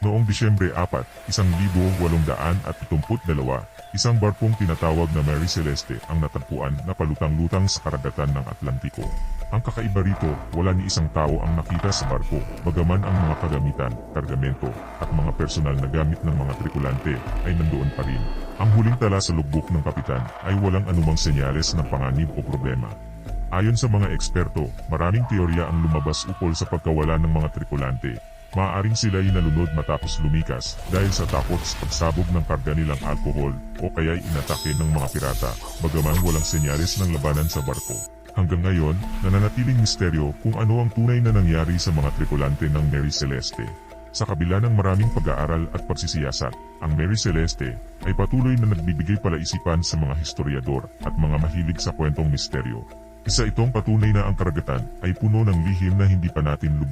Noong Disyembre 4, 1872, isang barkong tinatawag na Mary Celeste ang natagpuan na palutang-lutang sa karagatan ng Atlantiko. Ang kakaiba rito, wala ni isang tao ang nakita sa barko, bagaman ang mga kagamitan, kargamento, at mga personal na gamit ng mga tripulante ay nandoon pa rin. Ang huling tala sa logbook ng kapitan ay walang anumang senyales ng panganib o problema. Ayon sa mga eksperto, maraming teorya ang lumabas ukol sa pagkawala ng mga tripulante. Maaaring sila ay nalunod matapos lumikas dahil sa takot sa pagsabog ng karga nilang alkohol o kaya'y inatake ng mga pirata, bagaman walang senyales ng labanan sa barko. Hanggang ngayon, nananatiling misteryo kung ano ang tunay na nangyari sa mga tripulante ng Mary Celeste. Sa kabila ng maraming pag-aaral at pagsisiyasat, ang Mary Celeste ay patuloy na nagbibigay palaisipan sa mga historiador at mga mahilig sa kwentong misteryo. Isa itong patunay na ang karagatan ay puno ng lihim na hindi pa natin lubos